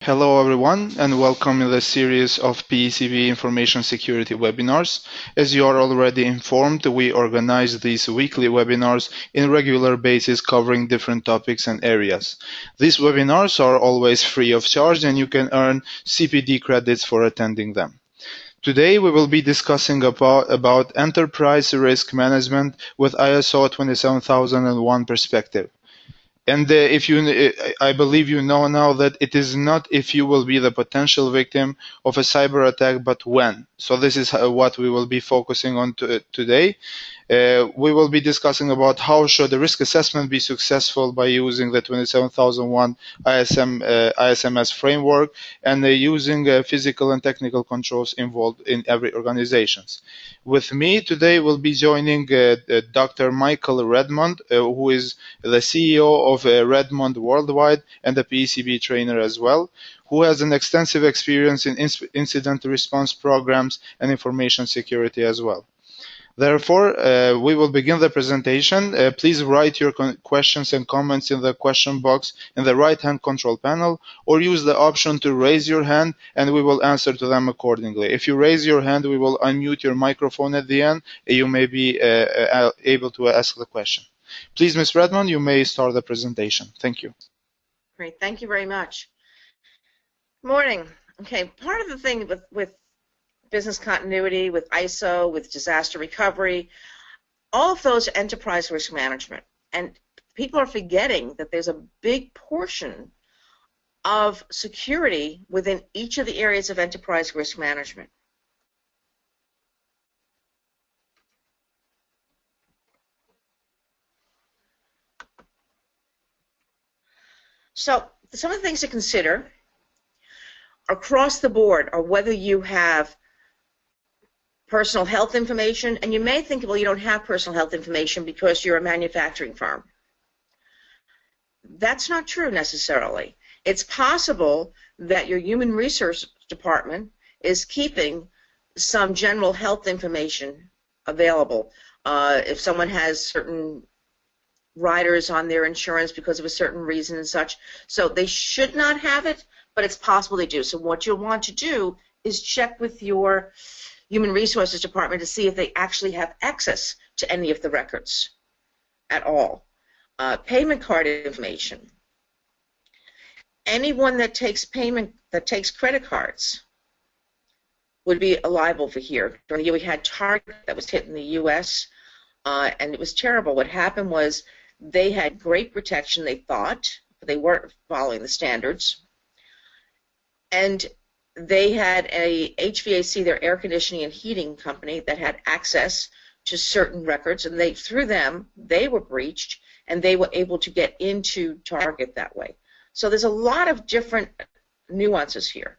Hello everyone and welcome in the series of PECB information security webinars. As you are already informed, we organize these weekly webinars in regular basis covering different topics and areas. These webinars are always free of charge and you can earn CPD credits for attending them. Today we will be discussing about enterprise risk management with ISO 27001 perspective. And I believe you know now that it is not if you will be the potential victim of a cyber attack, but when. So this is what we will be focusing on today. We will be discussing about how should the risk assessment be successful by using the 27001 ISMS framework and using physical and technical controls involved in every organization. With me today will be joining Dr. Michael Redmond, who is the CEO of Redmond Worldwide and a PECB trainer as well, who has an extensive experience in incident response programs and information security as well. Therefore, we will begin the presentation. Please write your questions and comments in the question box in the right-hand control panel, or use the option to raise your hand and we will answer to them accordingly. If you raise your hand, we will unmute your microphone at the end. You may be able to ask the question. Please, Ms. Redmond, you may start the presentation. Thank you. Great, thank you very much. Good morning. Okay, part of the thing with business continuity, with ISO, with disaster recovery, all of those are enterprise risk management. And people are forgetting that there's a big portion of security within each of the areas of enterprise risk management. So some of the things to consider across the board are whether you have personal health information, and you may think, well, you don't have personal health information because you're a manufacturing firm. That's not true necessarily. It's possible that your human resource department is keeping some general health information available. If someone has certain riders on their insurance because of a certain reason and such, so they should not have it, but it's possible they do. So what you'll want to do is check with your Human Resources Department to see if they actually have access to any of the records at all. Payment card information. Anyone that takes credit cards would be liable for here. During the year we had Target that was hit in the U.S. And it was terrible. What happened was they had great protection, they thought, but they weren't following the standards. And they had a HVAC, their air conditioning and heating company, that had access to certain records, and through them they were breached, and they were able to get into Target that way. So there's a lot of different nuances here.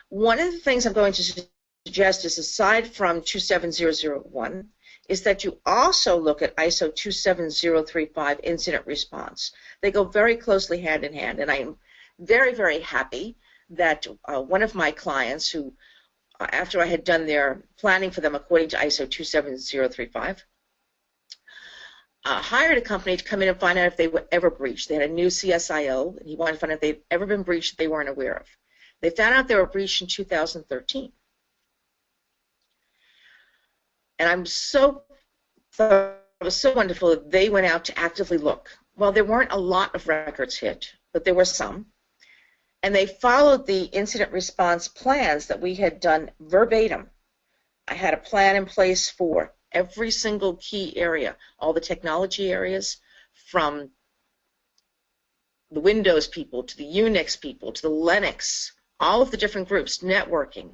One of the things I'm going to suggest is, aside from 27001, is that you also look at ISO 27035 incident response. They go very closely hand in hand, and I am very, very happy that one of my clients, who, after I had done their planning for them according to ISO 27035, hired a company to come in and find out if they were ever breached. They had a new CSIO, and he wanted to find out if they'd ever been breached that they weren't aware of. They found out they were breached in 2013. And it was so wonderful that they went out to actively look. Well, there weren't a lot of records hit, but there were some. And they followed the incident response plans that we had done verbatim. I had a plan in place for every single key area, all the technology areas, from the Windows people to the Unix people to the Linux, all of the different groups, networking.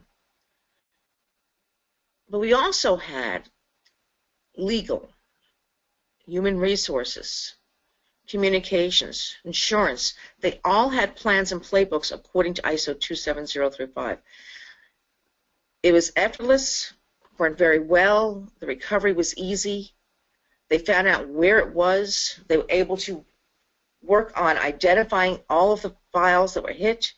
But we also had legal, human resources, communications, insurance. They all had plans and playbooks according to ISO 27035. It was effortless, went very well. The recovery was easy. They found out where it was. They were able to work on identifying all of the files that were hit.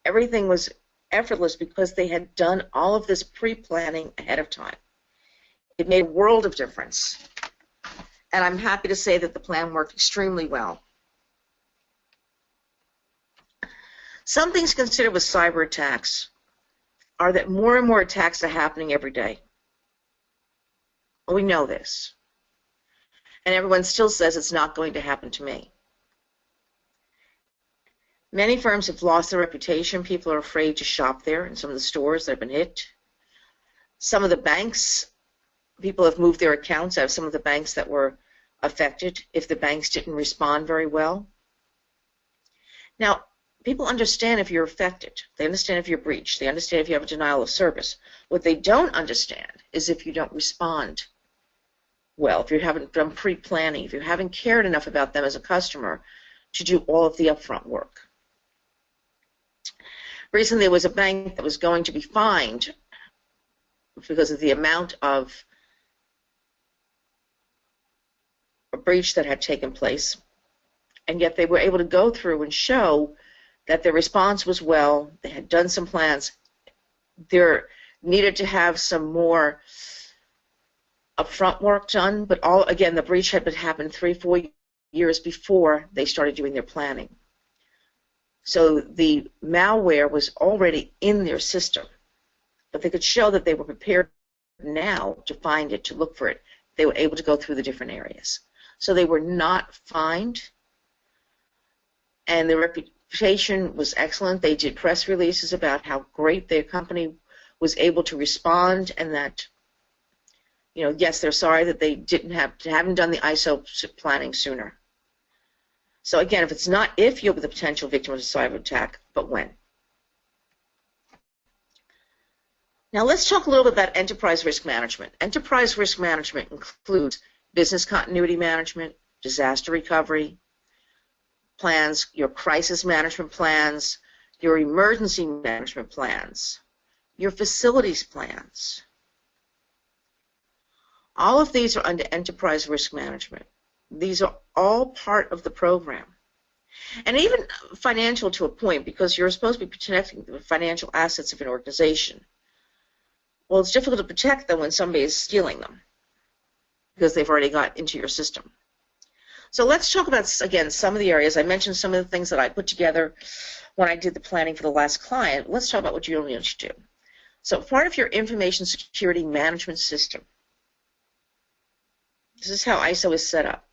Everything was effortless because they had done all of this pre-planning ahead of time. It made a world of difference. And I'm happy to say that the plan worked extremely well. Some things considered with cyber attacks are that more and more attacks are happening every day. We know this. And everyone still says it's not going to happen to me. Many firms have lost their reputation. People are afraid to shop there in some of the stores that have been hit. Some of the banks, people have moved their accounts out of some of the banks that were affected if the banks didn't respond very well. Now, people understand if you're affected. They understand if you're breached. They understand if you have a denial of service. What they don't understand is if you don't respond well, if you haven't done pre-planning, if you haven't cared enough about them as a customer to do all of the upfront work. Recently, there was a bank that was going to be fined because of the amount of a breach that had taken place, and yet they were able to go through and show that their response was well. They had done some plans. There needed to have some more upfront work done, but again, the breach had happened 3-4 years before they started doing their planning. So the malware was already in their system, but they could show that they were prepared now to find it, to look for it. They were able to go through the different areas. So they were not fined, and their reputation was excellent. They did press releases about how great their company was able to respond, and that, you know, yes, they're sorry that they haven't done the ISO planning sooner. So again, if it's not if you'll be the potential victim of a cyber attack, but when. Now let's talk a little bit about enterprise risk management. Enterprise risk management includes business continuity management, disaster recovery plans, your crisis management plans, your emergency management plans, your facilities plans. All of these are under enterprise risk management. These are all part of the program. And even financial to a point, because you're supposed to be protecting the financial assets of an organization. Well, it's difficult to protect them when somebody is stealing them because they've already got into your system. So let's talk about, again, some of the areas. I mentioned some of the things that I put together when I did the planning for the last client. Let's talk about what you need to do. So part of your information security management system, this is how ISO is set up.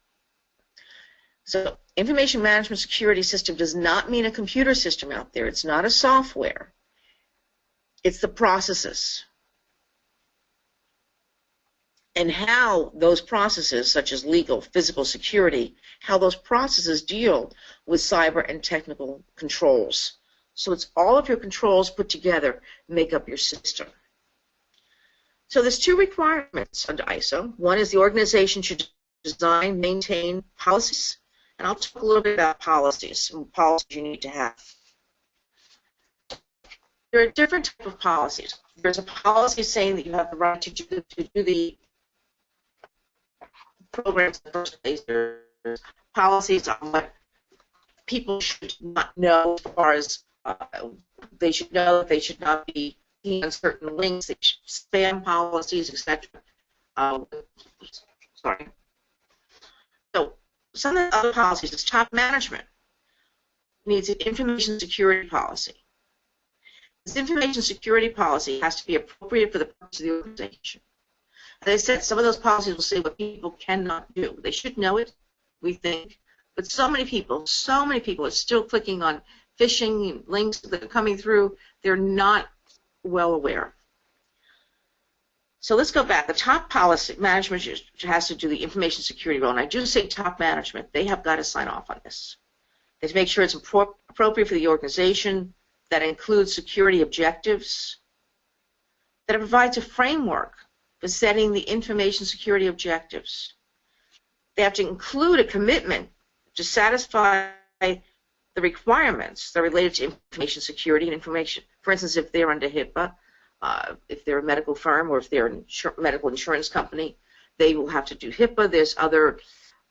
So information management security system does not mean a computer system out there. It's not a software. It's the processes. And how those processes, such as legal, physical security, how those processes deal with cyber and technical controls. So it's all of your controls put together make up your system. So there's two requirements under ISO. One is the organization should design, maintain policies, and I'll talk a little bit about policies and policies you need to have. There are different types of policies. There's a policy saying that you have the right to do the programs in the first place. There's policies on what people should not know as far as they should know that they should not be on certain links, spam policies, etc. Sorry. So some of the other policies is top management needs an information security policy. This information security policy has to be appropriate for the purpose of the organization. As I said, some of those policies will say what people cannot do. They should know it, we think, but so many people are still clicking on phishing links that are coming through. They're not well aware. So let's go back. The top policy management has to do the information security role, and I do say top management. They have got to sign off on this. They have to make sure it's appropriate for the organization, that includes security objectives, that it provides a framework for setting the information security objectives. They have to include a commitment to satisfy the requirements that are related to information security and information. For instance, if they're under HIPAA, if they're a medical firm or if they're a medical insurance company, they will have to do HIPAA. There's other,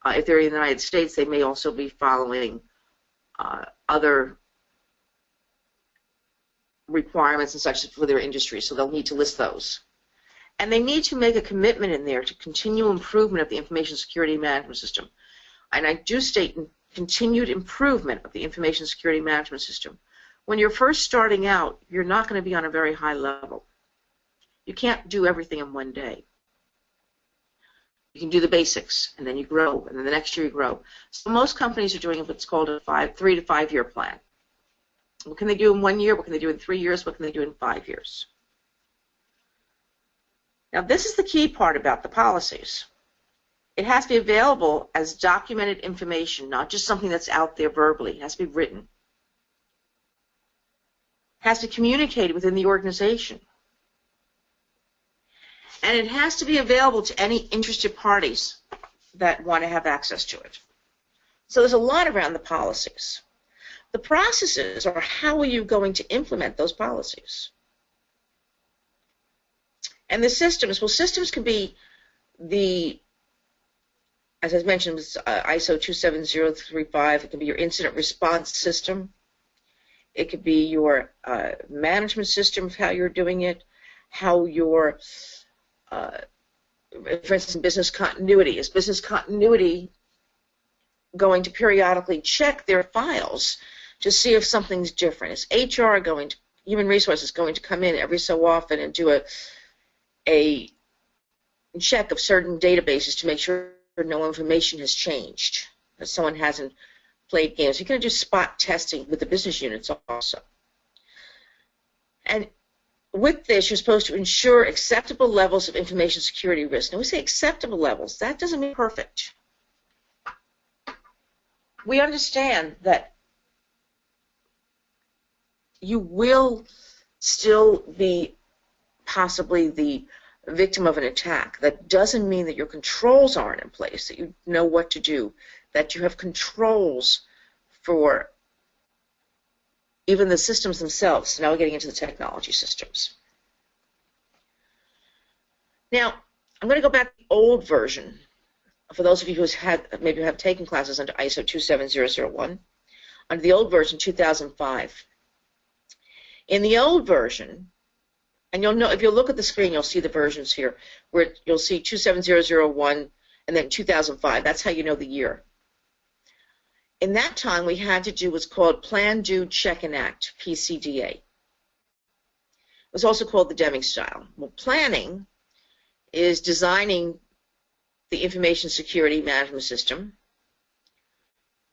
if they're in the United States, they may also be following other requirements and such for their industry, so they'll need to list those. And they need to make a commitment in there to continual improvement of the information security management system. And I do state continued improvement of the information security management system. when you're first starting out, you're not going to be on a very high level. You can't do everything in one day. You can do the basics, and then you grow, and then the next year you grow. So most companies are doing what's called a 3 to 5 year plan. What can they do in 1 year? What can they do in 3 years? What can they do in 5 years? Now, this is the key part about the policies. It has to be available as documented information, not just something that's out there verbally. It has to be written. It has to be communicated within the organization. And it has to be available to any interested parties that want to have access to it. So there's a lot around the policies. The processes are how are you going to implement those policies? And the systems, well, systems can be the, as I mentioned, ISO 27035. It can be your incident response system. It could be your management system of how you're doing it, how your for instance, business continuity. Is business continuity going to periodically check their files to see if something's different? Is HR going to, human resources going to come in every so often and do a check of certain databases to make sure no information has changed, that someone hasn't played games? You're going to do spot testing with the business units also. And with this, you're supposed to ensure acceptable levels of information security risk. Now, we say acceptable levels. That doesn't mean perfect. We understand that you will still be possibly the victim of an attack. That doesn't mean that your controls aren't in place, that you know what to do, that you have controls for even the systems themselves. So now we're getting into the technology systems. Now, I'm going to go back to the old version. For those of you who maybe have taken classes under ISO 27001, under the old version, 2005. In the old version, and you'll know, if you look at the screen, you'll see the versions here, where you'll see 27001 and then 2005. That's how you know the year. In that time, we had to do what's called Plan, Do, Check, and Act, PCDA. It was also called the Deming style. Well, planning is designing the information security management system,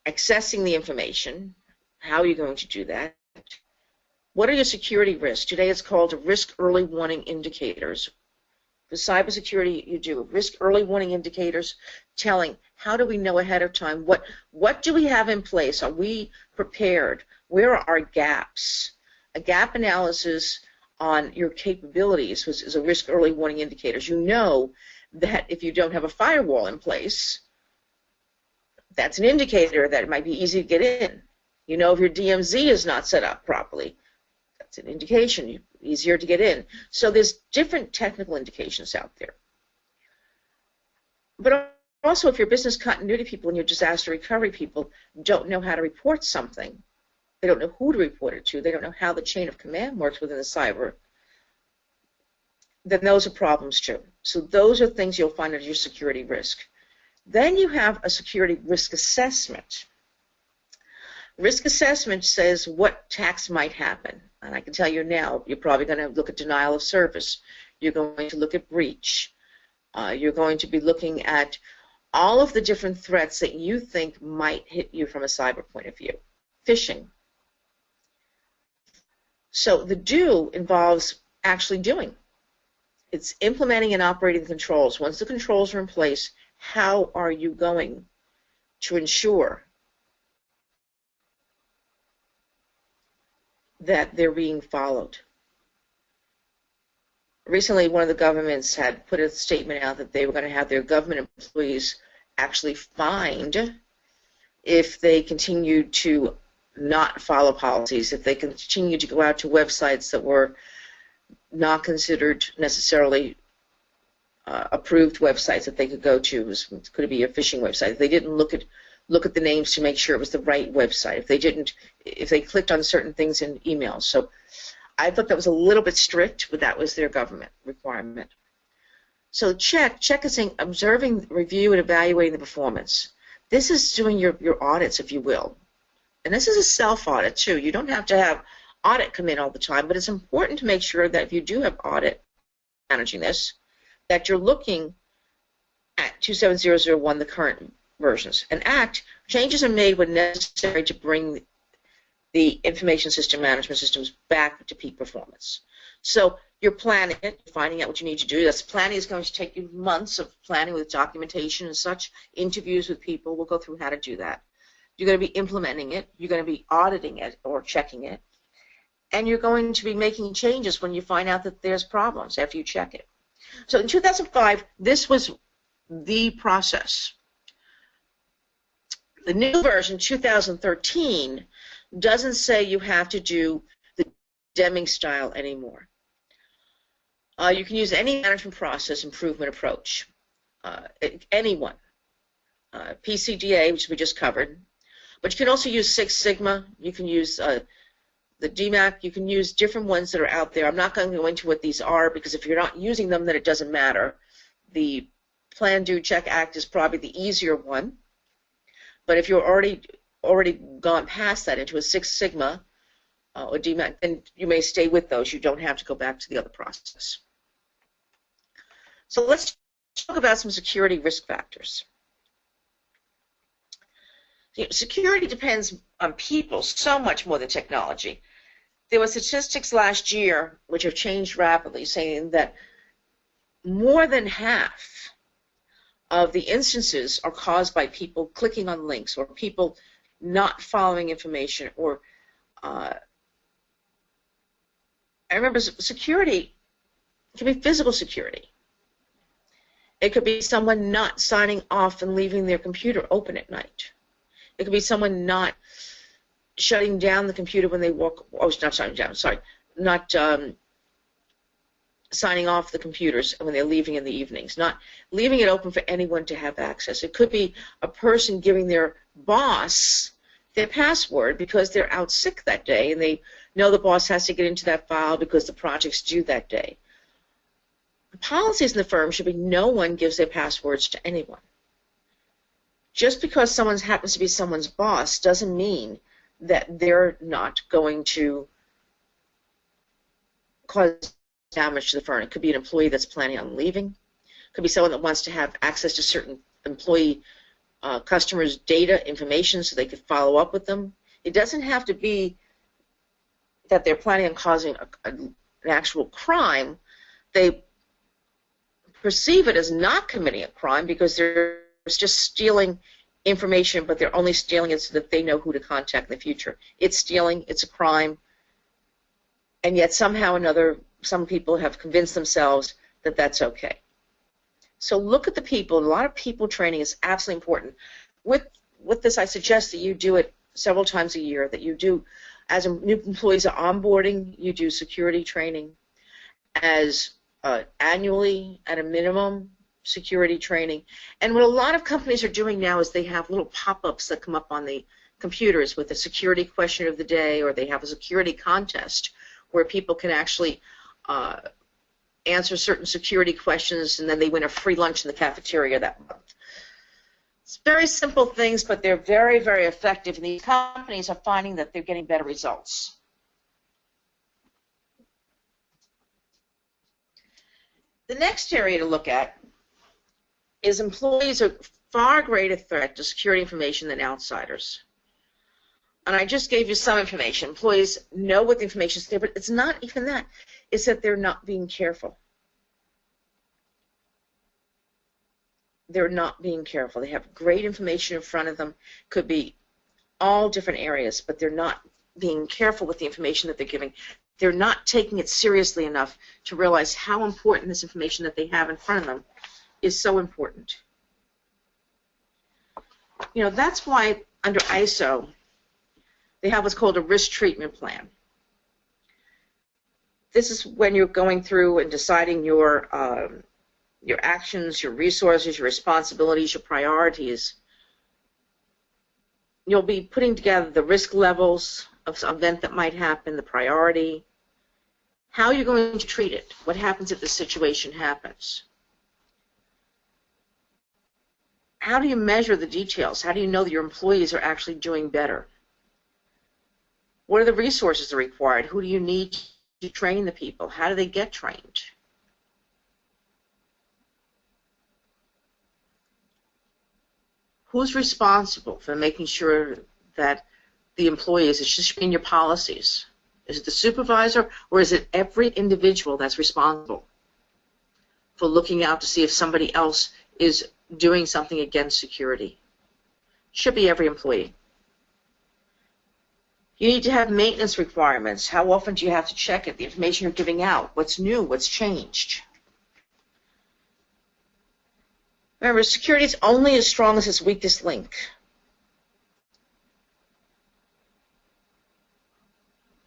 accessing the information. How are you going to do that? What are your security risks? Today it's called risk early warning indicators. For cybersecurity, you do risk early warning indicators, telling how do we know ahead of time, what do we have in place, are we prepared, where are our gaps? A gap analysis on your capabilities is a risk early warning indicators. You know that if you don't have a firewall in place, that's an indicator that it might be easy to get in. You know if your DMZ is not set up properly, that's an indication, easier to get in. So there's different technical indications out there. But also, if your business continuity people and your disaster recovery people don't know how to report something, they don't know who to report it to, they don't know how the chain of command works within the cyber, then those are problems too. So those are things you'll find under your security risk. Then you have a security risk assessment. Risk assessment says what attacks might happen. And I can tell you now, you're probably going to look at denial of service. You're going to look at breach. You're going to be looking at all of the different threats that you think might hit you from a cyber point of view. Phishing. So the do involves actually doing. It's implementing and operating the controls. Once the controls are in place, how are you going to ensure that they're being followed? Recently, one of the governments had put a statement out that they were going to have their government employees actually fined if they continued to not follow policies, if they continued to go out to websites that were not considered necessarily approved websites that they could go to. Could it be a phishing website? If they didn't look at the names to make sure it was the right website. If they clicked on certain things in emails. So I thought that was a little bit strict, but that was their government requirement. So check is saying observing, review, and evaluating the performance. This is doing your audits, if you will. And this is a self-audit, too. You don't have to have audit come in all the time, but it's important to make sure that if you do have audit managing this, that you're looking at 27001, the current versions. And ACT, changes are made when necessary to bring the information system management systems back to peak performance. So you're planning it, finding out what you need to do. This planning is going to take you months of planning with documentation and such, interviews with people. We'll go through how to do that. You're going to be implementing it. You're going to be auditing it or checking it. And you're going to be making changes when you find out that there's problems after you check it. So in 2005, this was the process. The new version, 2013, doesn't say you have to do the Deming style anymore. You can use any management process improvement approach. Anyone. PCDA, which we just covered. But you can also use Six Sigma. You can use the DMAC. You can use different ones that are out there. I'm not going to go into what these are because if you're not using them, then it doesn't matter. The Plan, Do, Check, Act is probably the easier one. But if you're already gone past that into a Six Sigma or DMAC, then you may stay with those. You don't have to go back to the other process. So let's talk about some security risk factors. Security depends on people so much more than technology. There were statistics last year which have changed rapidly saying that more than half of the instances are caused by people clicking on links or people not following information or I remember security can be physical security. It could be someone not signing off and leaving their computer open at night. It could be someone not shutting down the computer when they walk. Oh, not shutting down. Sorry, not signing off the computers when they're leaving in the evenings. Not leaving it open for anyone to have access. It could be a person giving their boss their password because they're out sick that day and they know the boss has to get into that file because the project's due that day. The policies in the firm should be no one gives their passwords to anyone. Just because someone happens to be someone's boss doesn't mean that they're not going to cause damage to the firm. It could be an employee that's planning on leaving. It could be someone that wants to have access to certain employee customers' data information so they could follow up with them. It doesn't have to be that they're planning on causing an actual crime. They perceive it as not committing a crime because they're just stealing information, but they're only stealing it so that they know who to contact in the future. It's stealing, it's a crime, and yet somehow or another some people have convinced themselves that that's okay. So look at the people. A lot of people training is absolutely important. With this, I suggest that you do it several times a year, that you do, as new employees are onboarding, you do security training, as annually at a minimum, security training. And what a lot of companies are doing now is they have little pop-ups that come up on the computers with a security question of the day, or they have a security contest where people can actually answer certain security questions and then they win a free lunch in the cafeteria that month. It's very simple things, but they're very, very effective, and these companies are finding that they're getting better results. The next area to look at is employees are far greater threat to security information than outsiders. And I just gave you some information. Employees know what the information is there, but it's not even that. It's that they're not being careful. They're not being careful. They have great information in front of them. Could be all different areas, but they're not being careful with the information that they're giving. They're not taking it seriously enough to realize how important this information that they have in front of them is so important. You know, that's why under ISO they have what's called a risk treatment plan. This is when you're going through and deciding your actions, your resources, your responsibilities, your priorities. You'll be putting together the risk levels of some event that might happen, the priority, how you're going to treat it, what happens if the situation happens. How do you measure the details? How do you know that your employees are actually doing better? What are the resources that are required? Who do you need to train the people? How do they get trained? Who's responsible for making sure that the employees, it should be in your policies? Is it the supervisor, or is it every individual that's responsible for looking out to see if somebody else is doing something against security? Should be every employee. You need to have maintenance requirements. How often do you have to check it? The information you're giving out, what's new, what's changed. Remember, security is only as strong as its weakest link.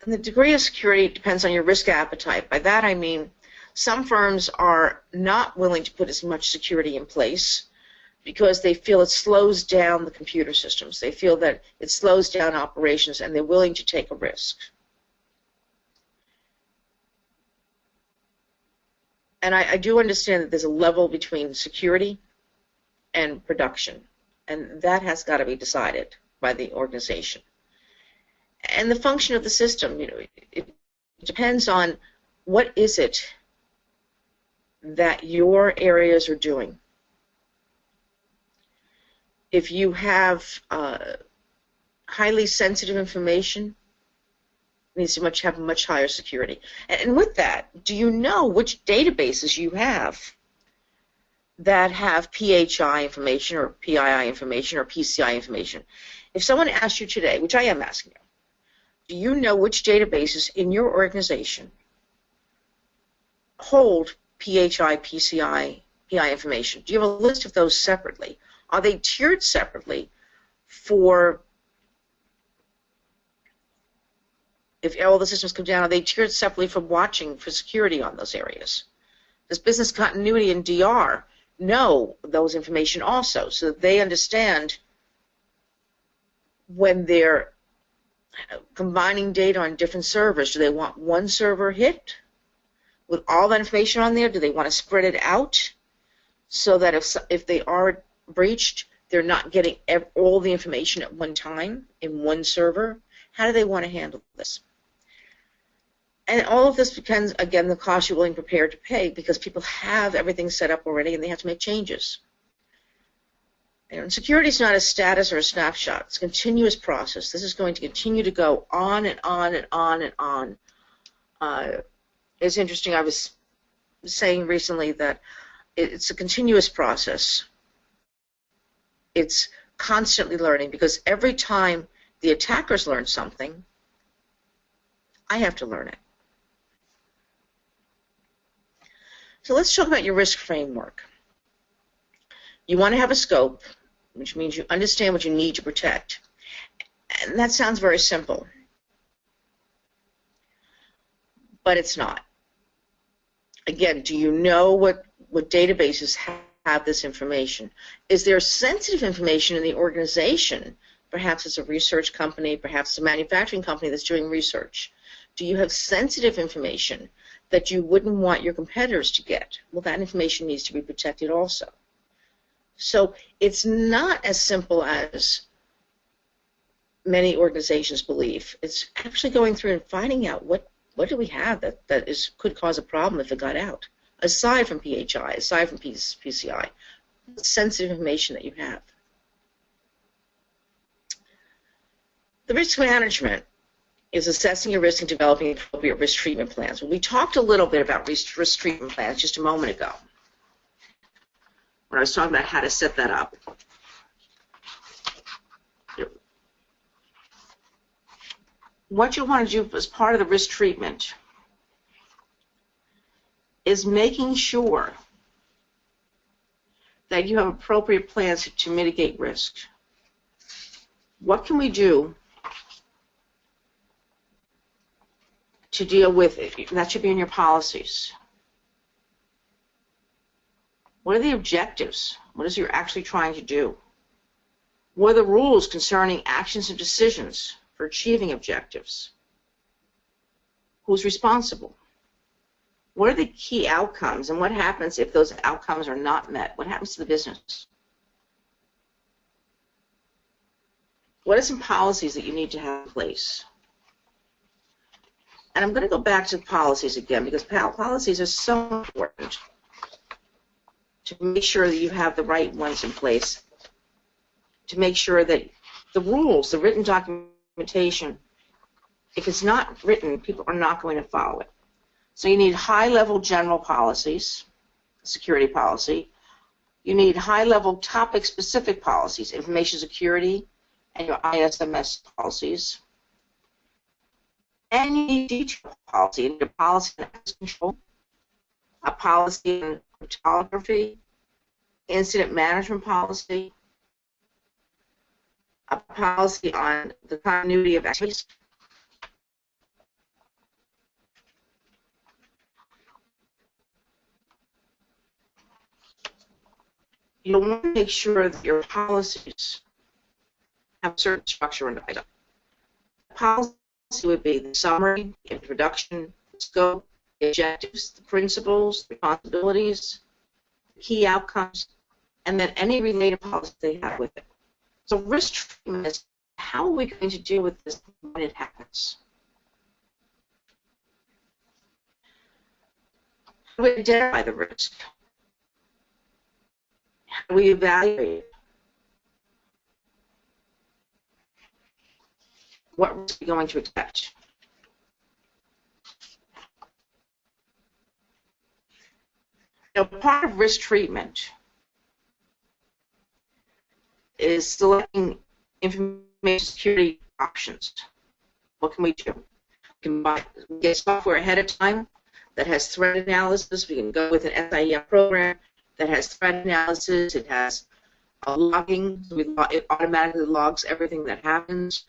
And the degree of security depends on your risk appetite. By that I mean some firms are not willing to put as much security in place because they feel it slows down the computer systems. They feel that it slows down operations, and they're willing to take a risk. And I do understand that there's a level between security and production, and that has got to be decided by the organization. And the function of the system, it depends on what is it that your areas are doing. If you have highly sensitive information, it needs to have much higher security. And with that, do you know which databases you have that have PHI information or PII information or PCI information? If someone asked you today, which I am asking you, do you know which databases in your organization hold PHI, PCI, PI information? Do you have a list of those separately? Are they tiered separately for, if all the systems come down, are they tiered separately for watching for security on those areas? Does business continuity and DR know those information also, so that they understand when they're combining data on different servers? Do they want one server hit with all that information on there? Do they want to spread it out so that if they are breached, they're not getting all the information at one time in one server? How do they want to handle this? And all of this depends, again, the cost you're willing and prepared to pay, because people have everything set up already and they have to make changes. And security is not a status or a snapshot. It's a continuous process. This is going to continue to go on and on and on and on. It's interesting, I was saying recently that it's a continuous process. It's constantly learning, because every time the attackers learn something, I have to learn it. So let's talk about your risk framework. You want to have a scope, which means you understand what you need to protect. And that sounds very simple, but it's not. Again, do you know what databases have this information? Is there sensitive information in the organization? Perhaps it's a research company, perhaps a manufacturing company that's doing research. Do you have sensitive information that you wouldn't want your competitors to get? Well, that information needs to be protected also. So it's not as simple as many organizations believe. It's actually going through and finding out what do we have that could cause a problem if it got out, aside from PHI, aside from PCI, sensitive information that you have. The risk management is assessing your risk and developing appropriate risk treatment plans. Well, we talked a little bit about risk treatment plans just a moment ago when I was talking about how to set that up. What you want to do as part of the risk treatment is making sure that you have appropriate plans to mitigate risk. What can we do to deal with it? That should be in your policies. What are the objectives? What is you're actually trying to do? What are the rules concerning actions and decisions for achieving objectives? Who's responsible? What are the key outcomes, and what happens if those outcomes are not met? What happens to the business? What are some policies that you need to have in place? And I'm going to go back to policies again because policies are so important to make sure that you have the right ones in place, to make sure that the rules, the written documentation, if it's not written, people are not going to follow it. So you need high-level general policies, security policy. You need high-level topic-specific policies, information security, and your ISMS policies. And you need detailed policy, your policy on access control, a policy on cryptography, incident management policy, a policy on the continuity of activities, you'll want to make sure that your policies have a certain structure and item. The policy would be the summary, the introduction, the scope, the objectives, the principles, the responsibilities, the key outcomes, and then any related policy they have with it. So risk treatment is how are we going to deal with this when it happens? How do we identify the risk? How do we evaluate it? What risk are we going to accept? Now, part of risk treatment is selecting information security options. What can we do? We can get software ahead of time that has threat analysis. We can go with an SIEM program that has threat analysis. It has logging. So it automatically logs everything that happens.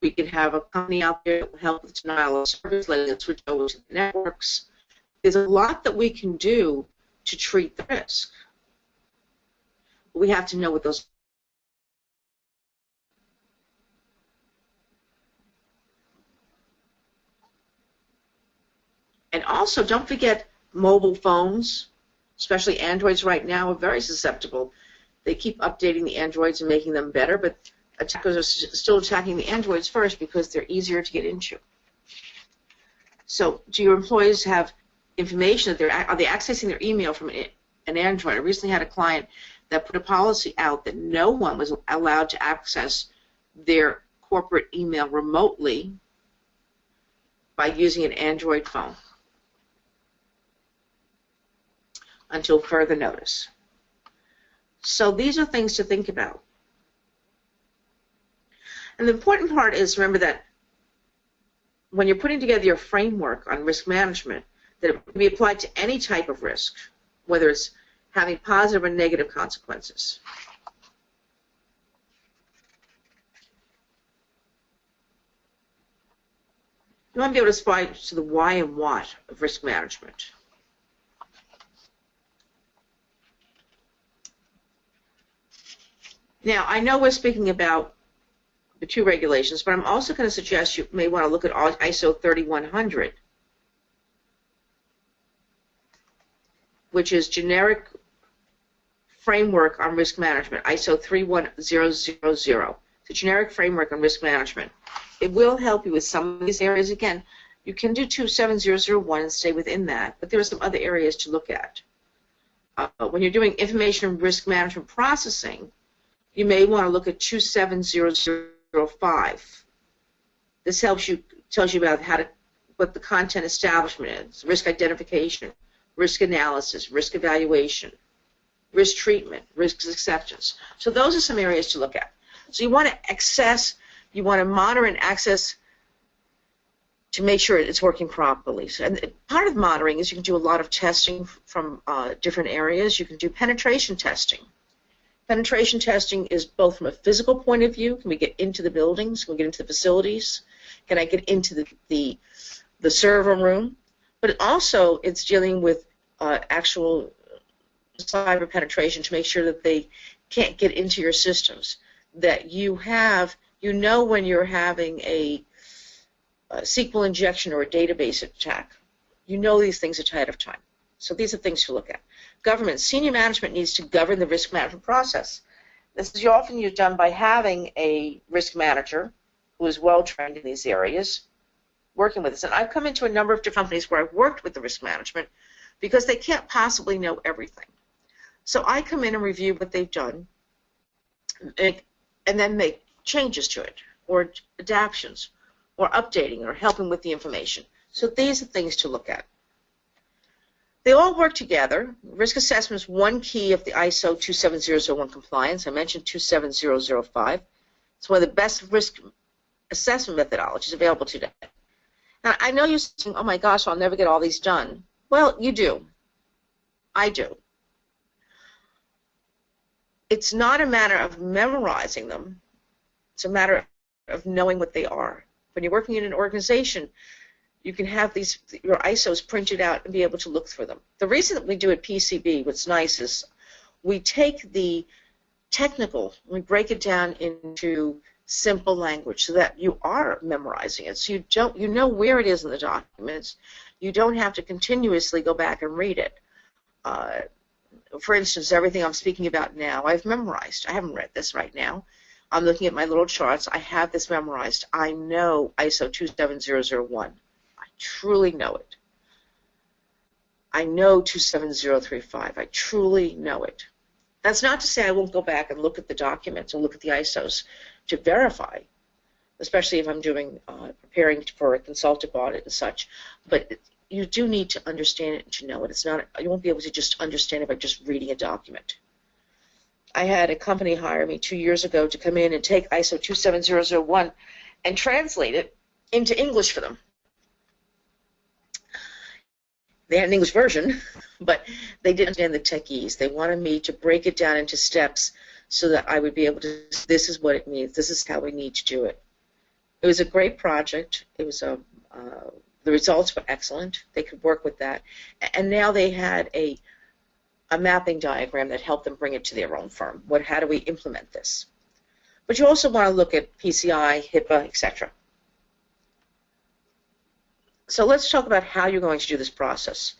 We can have a company out there that will help with denial of service, letting it switch over to the networks. There's a lot that we can do to treat the risk. We have to know what those And also, don't forget mobile phones, especially Androids right now, are very susceptible. They keep updating the Androids and making them better, but attackers are still attacking the Androids first because they're easier to get into. So do your employees have information that are they accessing their email from an Android? I recently had a client that put a policy out that no one was allowed to access their corporate email remotely by using an Android phone until further notice. So these are things to think about. And the important part is, remember that when you're putting together your framework on risk management, that it can be applied to any type of risk, whether it's having positive or negative consequences. You want to be able to apply to the why and what of risk management. Now, I know we're speaking about the two regulations, but I'm also going to suggest you may want to look at ISO 3100, which is generic framework on risk management, ISO 31000. It's a generic framework on risk management. It will help you with some of these areas. Again, you can do 27001 and stay within that, but there are some other areas to look at. When you're doing information risk management processing, you may want to look at 27005. This tells you about what the content establishment is, risk identification, risk analysis, risk evaluation, risk treatment, risk acceptance. So those are some areas to look at. So you want to monitor and access to make sure it's working properly. So, and part of monitoring is you can do a lot of testing from different areas. You can do penetration testing. Penetration testing is both from a physical point of view. Can we get into the buildings? Can we get into the facilities? Can I get into the server room? But also it's dealing with actual cyber penetration to make sure that they can't get into your systems. That you know when you're having a SQL injection or a database attack. You know these things ahead of time. So these are things to look at. Government, senior management needs to govern the risk management process. This is often done by having a risk manager who is well trained in these areas, working with us. And I've come into a number of different companies where I've worked with the risk management because they can't possibly know everything. So I come in and review what they've done and then make changes to it, or adaptions, or updating, or helping with the information. So these are things to look at. They all work together. Risk assessment is one key of the ISO 27001 compliance. I mentioned 27005. It's one of the best risk assessment methodologies available today. Now, I know you're saying, oh my gosh, I'll never get all these done. Well, you do. I do. It's not a matter of memorizing them. It's a matter of knowing what they are. When you're working in an organization, you can have your ISOs printed out and be able to look through them. The reason that we do at PCB, what's nice is we take the technical, we break it down into simple language so that you are memorizing it. So you know where it is in the documents. You don't have to continuously go back and read it. For instance, everything I'm speaking about now, I've memorized. I haven't read this right now. I'm looking at my little charts. I have this memorized. I know ISO 27001. I truly know it. I know 27035. I truly know it. That's not to say I won't go back and look at the documents and look at the ISOs to verify, especially if I'm doing preparing for a consultative audit and such. But you do need to understand it and to know it. It's not, you won't be able to just understand it by just reading a document. I had a company hire me 2 years ago to come in and take ISO 27001 and translate it into English for them. They had an English version, but they didn't understand the techies. They wanted me to break it down into steps so that I would be able to, this is what it means, this is how we need to do it. It was a great project. It was the results were excellent. They could work with that. And now they had a mapping diagram that helped them bring it to their own firm. How do we implement this? But you also want to look at PCI, HIPAA, etc. So let's talk about how you're going to do this process.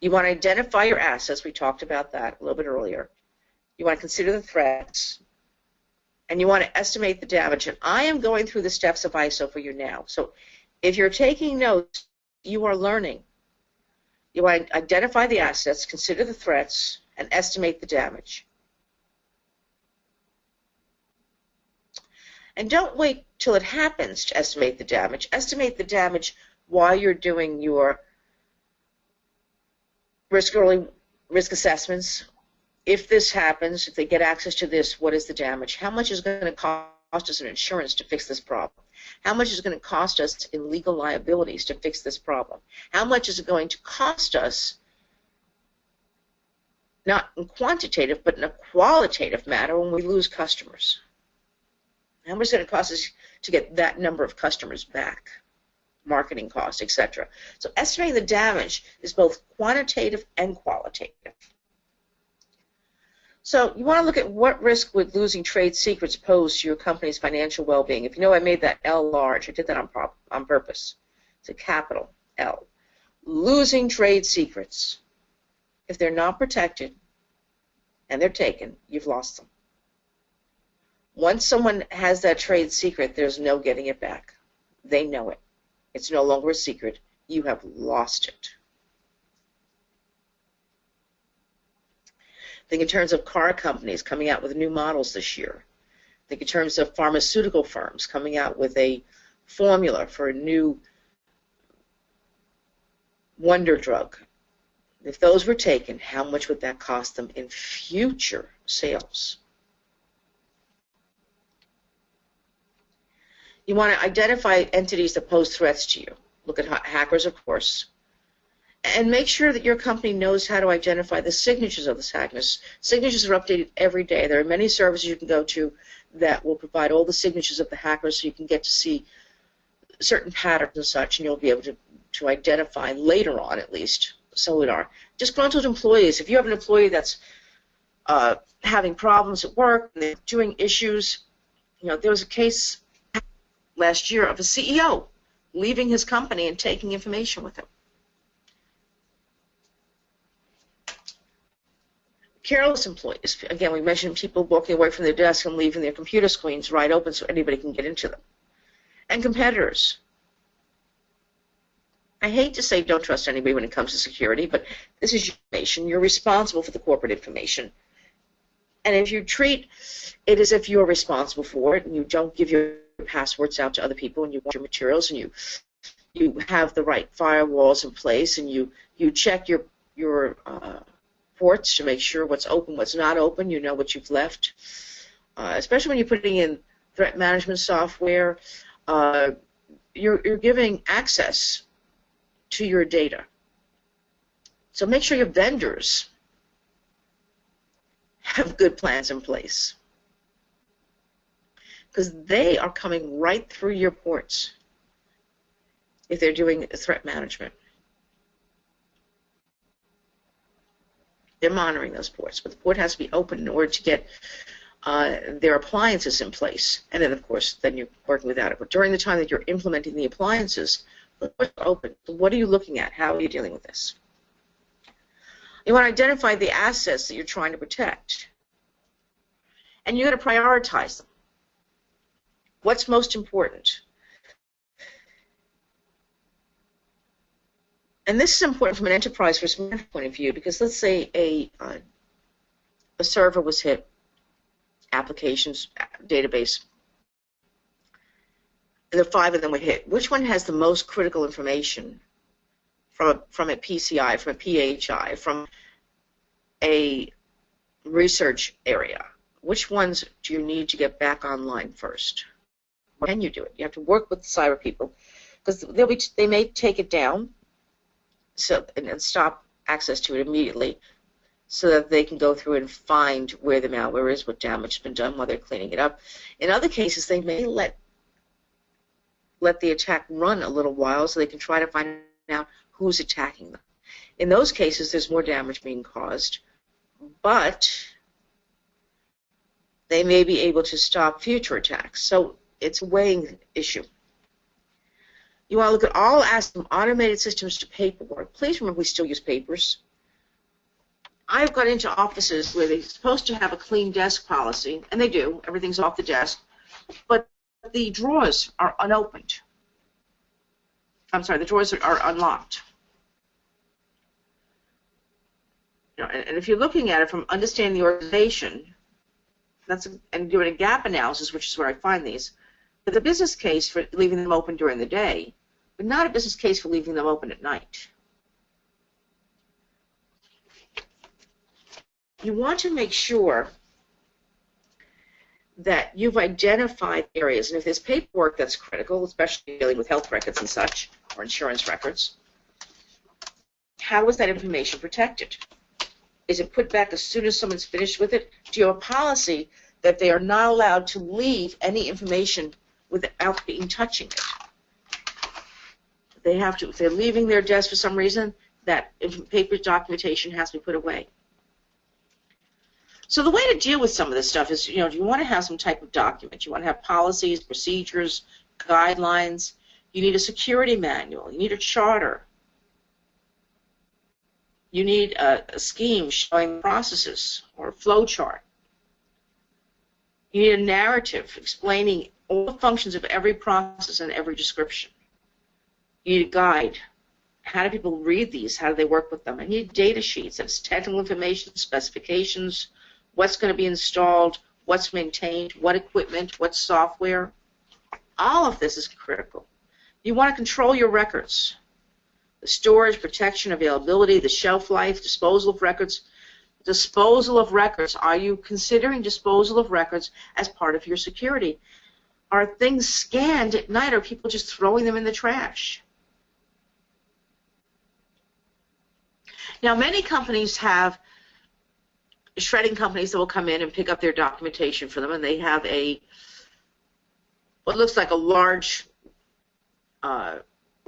You want to identify your assets. We talked about that a little bit earlier. You want to consider the threats. And you want to estimate the damage. And I am going through the steps of ISO for you now. So if you're taking notes, you are learning. You want to identify the assets, consider the threats, and estimate the damage. And don't wait till it happens to estimate the damage. Estimate the damage while you're doing your risk assessments. If this happens, if they get access to this, what is the damage? How much is going to cost us in insurance to fix this problem? How much is it going to cost us in legal liabilities to fix this problem? How much is it going to cost us, not in quantitative, but in a qualitative matter, when we lose customers? How much is it going to cost us to get that number of customers back? Marketing costs, etc. So estimating the damage is both quantitative and qualitative. So you want to look at what risk would losing trade secrets pose to your company's financial well-being. If you know, I made that L large. I did that on purpose. It's a capital L. Losing trade secrets. If they're not protected and they're taken, you've lost them. Once someone has that trade secret, there's no getting it back. They know it. It's no longer a secret. You have lost it. Think in terms of car companies coming out with new models this year. Think in terms of pharmaceutical firms coming out with a formula for a new wonder drug. If those were taken, how much would that cost them in future sales? You want to identify entities that pose threats to you. Look at hackers, of course. And make sure that your company knows how to identify the signatures of the hackers. Signatures are updated every day. There are many services you can go to that will provide all the signatures of the hackers so you can get to see certain patterns and such, and you'll be able to identify later on, at least, Solidar. Disgruntled employees. If you have an employee that's having problems at work, and they're doing issues, there was a case last year of a CEO leaving his company and taking information with him. Careless employees. Again, we mentioned people walking away from their desk and leaving their computer screens wide open so anybody can get into them. And competitors. I hate to say don't trust anybody when it comes to security, but this is your information. You're responsible for the corporate information. And if you treat it as if you're responsible for it and you don't give your passwords out to other people and you watch your materials and you have the right firewalls in place and you check your ports to make sure what's open, what's not open, you know what you've left. Especially when you're putting in threat management software, you're giving access to your data. So make sure your vendors have good plans in place, because they are coming right through your ports if they're doing threat management. They're monitoring those ports, but the port has to be open in order to get their appliances in place. And then, of course, then you're working without it. But during the time that you're implementing the appliances, the ports are open. So what are you looking at? How are you dealing with this? You want to identify the assets that you're trying to protect. And you've got to prioritize them. What's most important? And this is important from an enterprise risk management point of view, because let's say a server was hit, applications, database, and the 5 of them were hit. Which one has the most critical information from a PCI, from a PHI, from a research area? Which ones do you need to get back online first? Can you do it? You have to work with the cyber people, because they may take it down and stop access to it immediately, so that they can go through and find where the malware is, what damage has been done while they're cleaning it up. In other cases, they may let the attack run a little while so they can try to find out who's attacking them. In those cases, there's more damage being caused, but they may be able to stop future attacks. So it's a weighing issue. You want to look at all aspects from automated systems to paperwork. Please remember we still use papers. I've got into offices where they're supposed to have a clean desk policy, and they do. Everything's off the desk. But the drawers are unopened. I'm sorry, the drawers are unlocked. You know, and if you're looking at it from understanding the organization, and doing a gap analysis, which is where I find these, there's a business case for leaving them open during the day, but not a business case for leaving them open at night. You want to make sure that you've identified areas, and if there's paperwork that's critical, especially dealing with health records and such, or insurance records, how is that information protected? Is it put back as soon as someone's finished with it? Do you have a policy that they are not allowed to leave any information without touching it? They have to, if they're leaving their desk for some reason, that paper documentation has to be put away. So the way to deal with some of this stuff is, you want to have some type of document. You want to have policies, procedures, guidelines. You need a security manual. You need a charter. You need a scheme showing processes or a flow chart. You need a narrative explaining all the functions of every process and every description. You need a guide. How do people read these? How do they work with them? And you need data sheets. That's technical information, specifications, what's going to be installed, what's maintained, what equipment, what software. All of this is critical. You want to control your records. The storage, protection, availability, the shelf life, disposal of records. Disposal of records. Are you considering disposal of records as part of your security? Are things scanned at night, or are people just throwing them in the trash? Now, many companies have shredding companies that will come in and pick up their documentation for them, and they have what looks like a large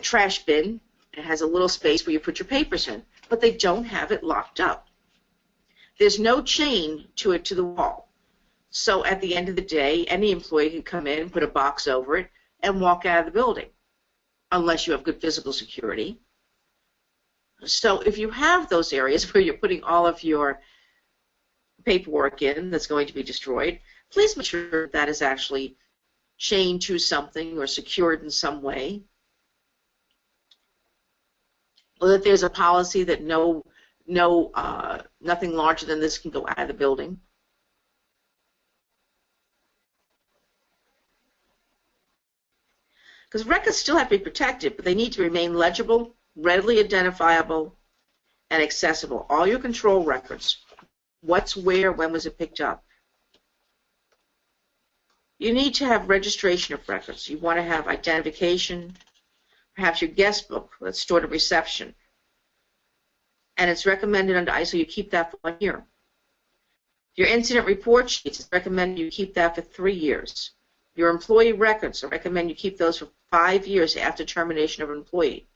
trash bin. It has a little space where you put your papers in, but they don't have it locked up. There's no chain to it to the wall. So at the end of the day, any employee can come in, put a box over it, and walk out of the building, unless you have good physical security. So if you have those areas where you're putting all of your paperwork in that's going to be destroyed, please make sure that is actually chained to something or secured in some way. or that there's a policy that nothing larger than this can go out of the building. Because records still have to be protected, but they need to remain legible, readily identifiable, and accessible. All your control records, what's where, when was it picked up. You need to have registration of records. You want to have identification, perhaps your guest book that's stored at reception. And it's recommended under ISO you keep that for 1 year. Your incident report sheets, it's recommended you keep that for 3 years. Your employee records, I recommend you keep those for 5 years after termination of an employee.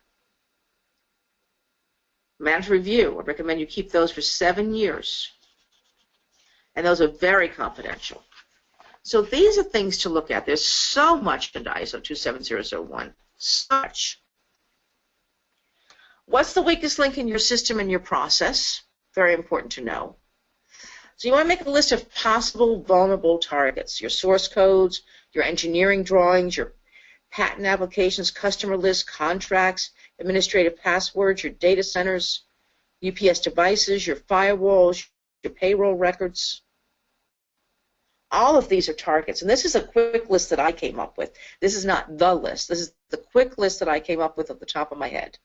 Management review, I recommend you keep those for 7 years. And those are very confidential. So these are things to look at. There's so much in ISO 27001. Such. What's the weakest link in your system and your process? Very important to know. So you want to make a list of possible vulnerable targets, your source codes, your engineering drawings, your patent applications, customer lists, contracts, administrative passwords, your data centers, UPS devices, your firewalls, your payroll records. All of these are targets, and this is a quick list that I came up with. This is not the list. This is the quick list that I came up with at the top of my head.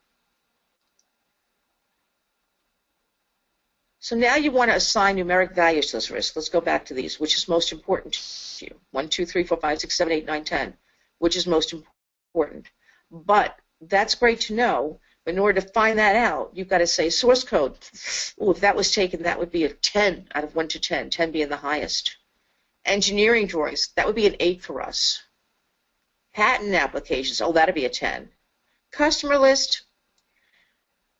So now you want to assign numeric values to those risks. Let's go back to these. Which is most important to you? 1, 2, 3, 4, 5, 6, 7, 8, 9, 10. Which is most important? But that's great to know. But in order to find that out, you've got to say source code. Ooh, if that was taken, that would be a 10 out of 1 to 10, 10 being the highest. Engineering drawings, that would be an 8 for us. Patent applications, oh, that'd be a 10. Customer list,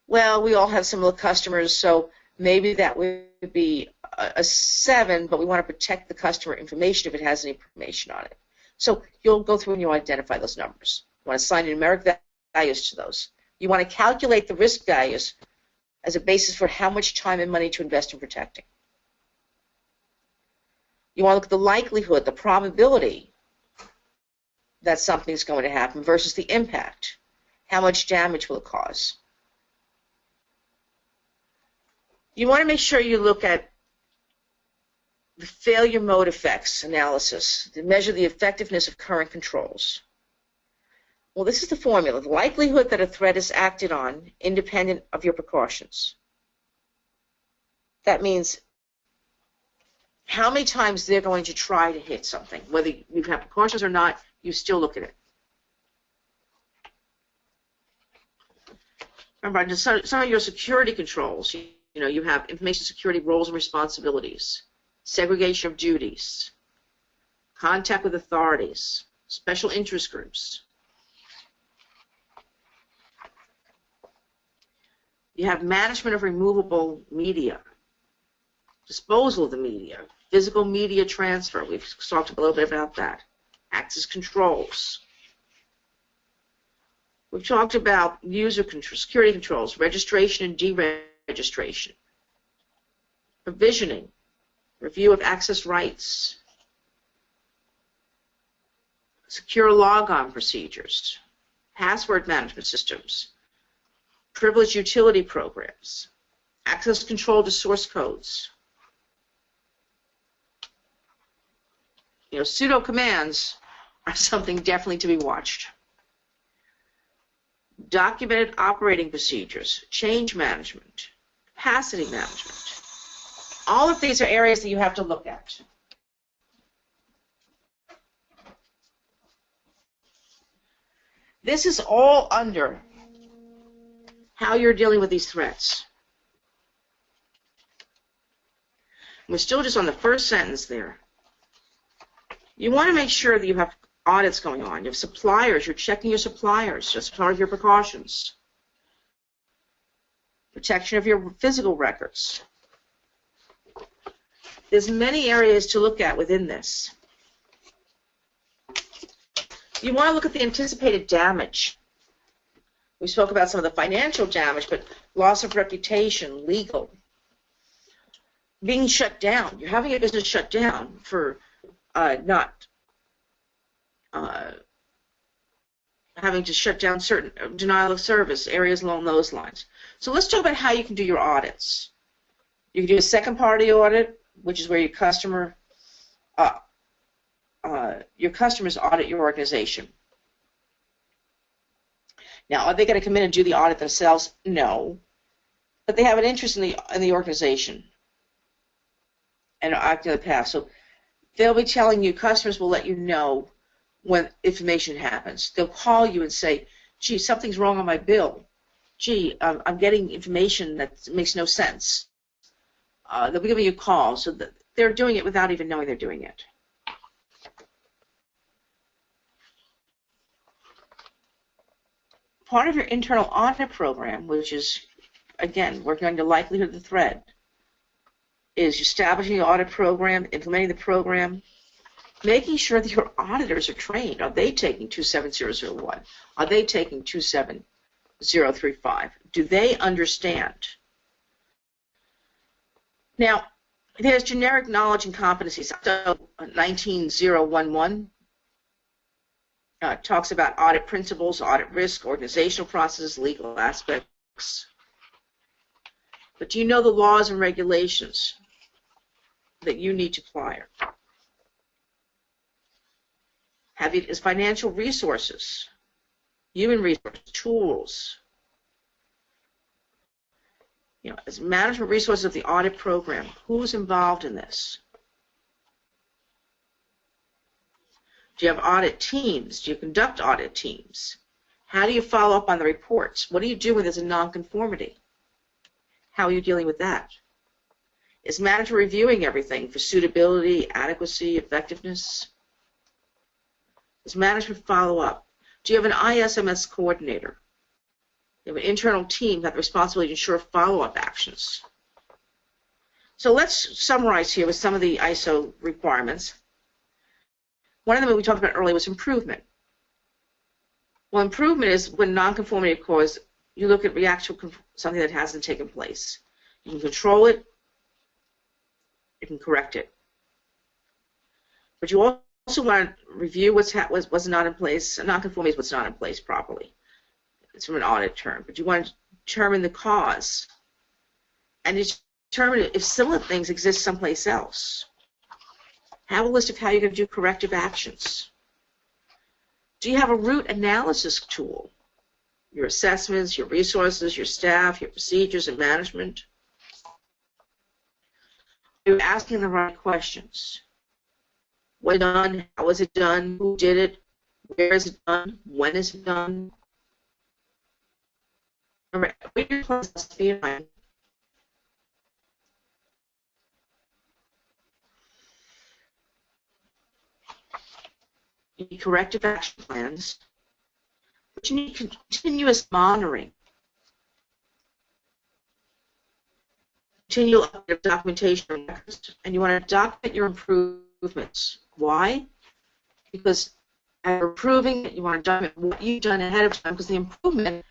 well, we all have similar customers, so maybe that would be a 7, but we want to protect the customer information if it has any information on it. So you'll go through and you'll identify those numbers. You want to assign numeric values to those. You want to calculate the risk values as a basis for how much time and money to invest in protecting. You want to look at the likelihood, the probability that something's going to happen versus the impact. How much damage will it cause? You want to make sure you look at the failure mode effects analysis to measure the effectiveness of current controls. Well, this is the formula. The likelihood that a threat is acted on independent of your precautions. That means how many times they're going to try to hit something. Whether you have precautions or not, you still look at it. Remember, some of your security controls, you know, you have information security roles and responsibilities, segregation of duties, contact with authorities, special interest groups. You have management of removable media, disposal of the media, physical media transfer. We've talked a little bit about that. Access controls. We've talked about user control, security controls, registration and deregistration, provisioning, review of access rights, secure logon procedures, password management systems, privileged utility programs, access control to source codes. You know, pseudo commands are something definitely to be watched. Documented operating procedures, change management, capacity management. All of these are areas that you have to look at. This is all under how you're dealing with these threats. We're still just on the first sentence there. You want to make sure that you have audits going on. You have suppliers. You're checking your suppliers. That's part of your precautions. Protection of your physical records. There's many areas to look at within this. You want to look at the anticipated damage. We spoke about some of the financial damage, but loss of reputation, legal, being shut down. You're having a business shut down for not having to shut down certain denial of service, areas along those lines. So let's talk about how you can do your audits. You can do a second-party audit, which is where your customers audit your organization. Now, are they going to come in and do the audit themselves? No, but they have an interest in the organization and are acting in the past. So they'll be telling you, customers will let you know when information happens. They'll call you and say, gee, something's wrong on my bill. Gee, I'm getting information that makes no sense. They'll be giving you calls, so that they're doing it without even knowing they're doing it. Part of your internal audit program, which is, again, working on your likelihood of the threat, is establishing the audit program, implementing the program, making sure that your auditors are trained. Are they taking 27001? Are they taking 27035? Do they understand? Now, there's generic knowledge and competencies. So 19011 talks about audit principles, audit risk, organizational processes, legal aspects. But do you know the laws and regulations that you need to apply? Have you, as financial resources, human resources, tools, as management resources of the audit program, who's involved in this? Do you have audit teams? Do you conduct audit teams? How do you follow up on the reports? What do you do when there's a nonconformity? How are you dealing with that? Is management reviewing everything for suitability, adequacy, effectiveness? Does management follow up? Do you have an ISMS coordinator? You have an internal team that have the responsibility to ensure follow-up actions. So let's summarize here with some of the ISO requirements. One of them we talked about earlier was improvement. Well, improvement is when nonconformity occurs, you look at reaction to something that hasn't taken place. You can control it, you can correct it. But you also want to review what's not in place. Nonconformity is what's not in place properly. It's from an audit term. But you want to determine the cause and determine if similar things exist someplace else. Have a list of how you're going to do corrective actions. Do you have a root analysis tool? Your assessments, your resources, your staff, your procedures and management. You're asking the right questions. What is done? How was it done? Who did it? Where is it done? When is it done? Remember, your plans must be in mind. You need corrective action plans, but you need continuous monitoring, continual documentation records, and you want to document your improvements. Why? Because as you're improving it, you want to document what you've done ahead of time, because the improvement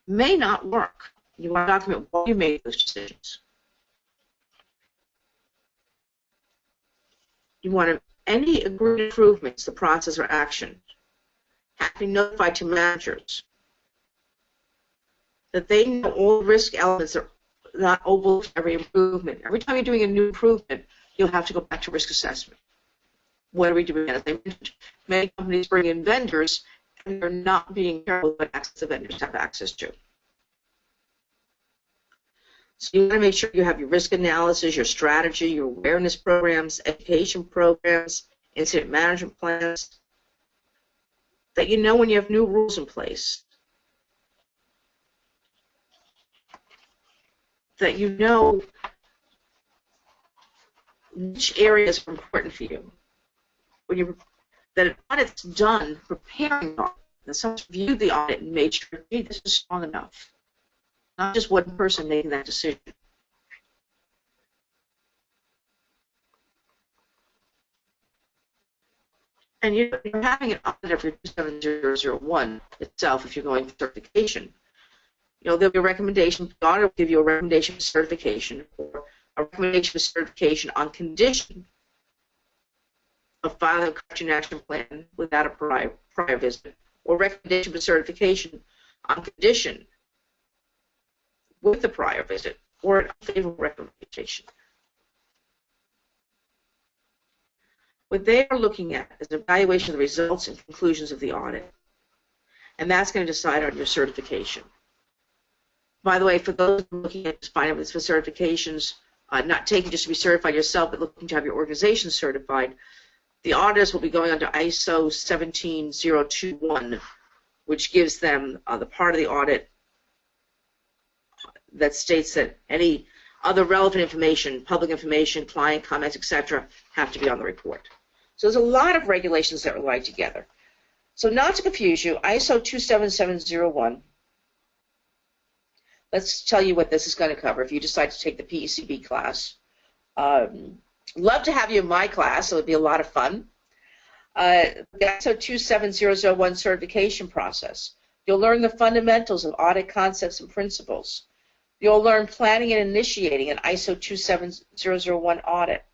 may not work. You want to document why you made those decisions. You want to any agreed improvements, the process or action, have to be notified to managers that they know all the risk elements are not overlooked every improvement. Every time you're doing a new improvement, you'll have to go back to risk assessment. What are we doing? As I mentioned, many companies bring in vendors and they're not being careful what access the vendors have access to. So you want to make sure you have your risk analysis, your strategy, your awareness programs, education programs, incident management plans, that you know when you have new rules in place, that you know which areas are important for you. When that an audit's done, preparing an audit, that someone's reviewed the audit and made sure, hey, this is strong enough. Not just one person making that decision. And you're having an audit for 27001 itself if you're going for certification. There'll be a recommendation, the audit will give you a recommendation for certification or a recommendation for certification on condition of filing a correction action plan without a prior visit. or recommendation for certification on condition with the prior visit or an unfavorable recommendation. What they are looking at is an evaluation of the results and conclusions of the audit, and that's going to decide on your certification. By the way, for those looking at finding for certifications, not taking just to be certified yourself, but looking to have your organization certified, the auditors will be going under ISO 17021, which gives them the part of the audit that states that any other relevant information, public information, client comments, etc., have to be on the report. So there's a lot of regulations that rely together. So not to confuse you, ISO 27701, let's tell you what this is going to cover if you decide to take the PECB class. Love to have you in my class, so it would be a lot of fun. The ISO 27001 certification process. You'll learn the fundamentals of audit concepts and principles. You'll learn planning and initiating an ISO 27001 audit.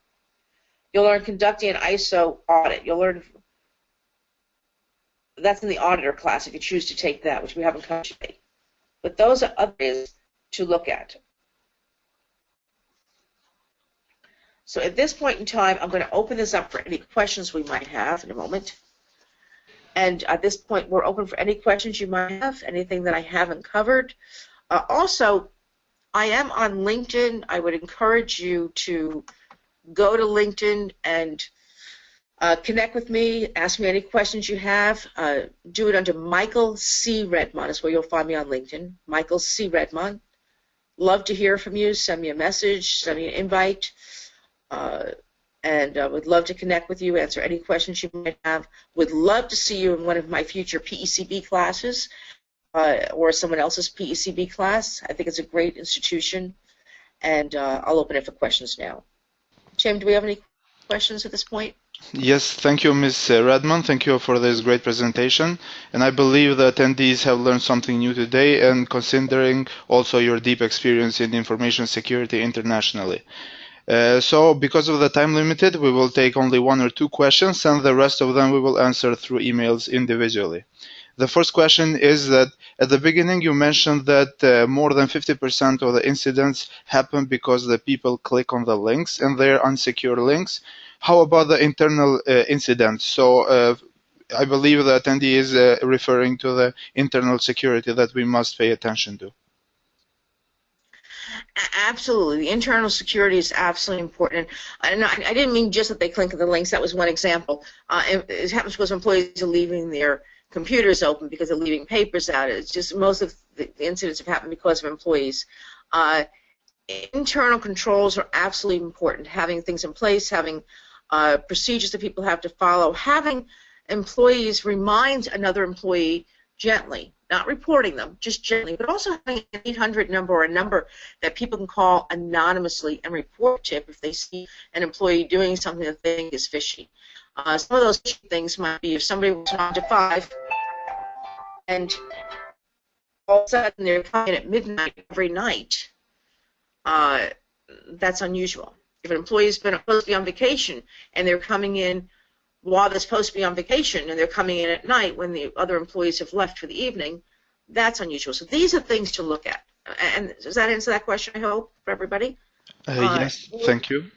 You'll learn conducting an ISO audit. You'll learn, that's in the auditor class if you choose to take that, which we haven't covered today. But those are others to look at. So at this point in time, I'm going to open this up for any questions we might have in a moment. And at this point, we're open for any questions you might have, anything that I haven't covered. Also, I am on LinkedIn. I would encourage you to go to LinkedIn and connect with me, ask me any questions you have. Do it under Michael C. Redmond. That's where you'll find me on LinkedIn, Michael C. Redmond. Love to hear from you. Send me a message, send me an invite, and would love to connect with you, answer any questions you might have. Would love to see you in one of my future PECB classes or someone else's PECB class. I think it's a great institution, and I'll open it for questions now. Tim, do we have any questions at this point? Yes, thank you, Ms. Redmond. Thank you for this great presentation. And I believe the attendees have learned something new today, and considering also your deep experience in information security internationally. So because of the time limited, we will take only 1 or 2 questions, and the rest of them we will answer through emails individually. The first question is that at the beginning you mentioned that more than 50% of the incidents happen because the people click on the links and they're unsecure links. How about the internal incidents? So I believe the attendee is referring to the internal security that we must pay attention to. Absolutely. The internal security is absolutely important. And I didn't mean just that they click on the links. That was one example. It happens because employees are leaving their computers open because they're leaving papers out. It's just most of the incidents have happened because of employees. Internal controls are absolutely important. Having things in place, having procedures that people have to follow, having employees remind another employee gently, not reporting them, just gently, but also having an 800 number or a number that people can call anonymously and report to if they see an employee doing something that they think is fishy. Some of those things might be if somebody was on to 5 and all of a sudden they're coming at midnight every night. That's unusual. If an employee's been supposed to be on vacation and they're coming in while they're supposed to be on vacation and they're coming in at night when the other employees have left for the evening, that's unusual. So these are things to look at. And does that answer that question, I hope, for everybody? Yes, thank you.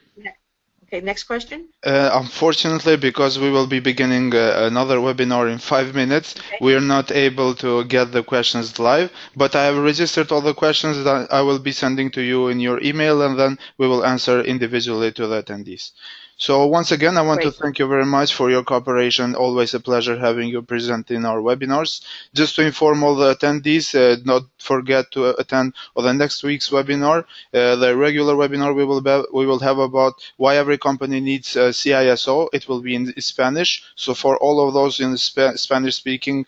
Okay, next question. Unfortunately, because we will be beginning another webinar in 5 minutes, we are not able to get the questions live, but I have registered all the questions that I will be sending to you in your email, and then we will answer individually to the attendees. So once again, I want to thank you very much for your cooperation. Always a pleasure having you present in our webinars. Just to inform all the attendees, not forget to attend on the next week's webinar. The regular webinar we will have about why every company needs CISO. It will be in Spanish. So for all of those in Spanish-speaking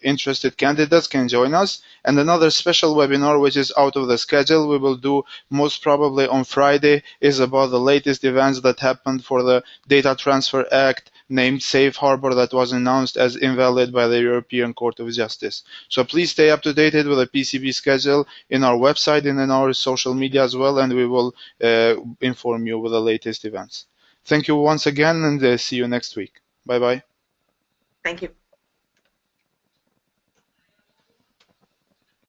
interested candidates can join us. And another special webinar, which is out of the schedule, we will do most probably on Friday, is about the latest events that happened for the Data Transfer Act named Safe Harbor that was announced as invalid by the European Court of Justice. So please stay up to date with the PCB schedule in our website and in our social media as well, and we will inform you with the latest events. Thank you once again, and see you next week. Bye-bye. Thank you.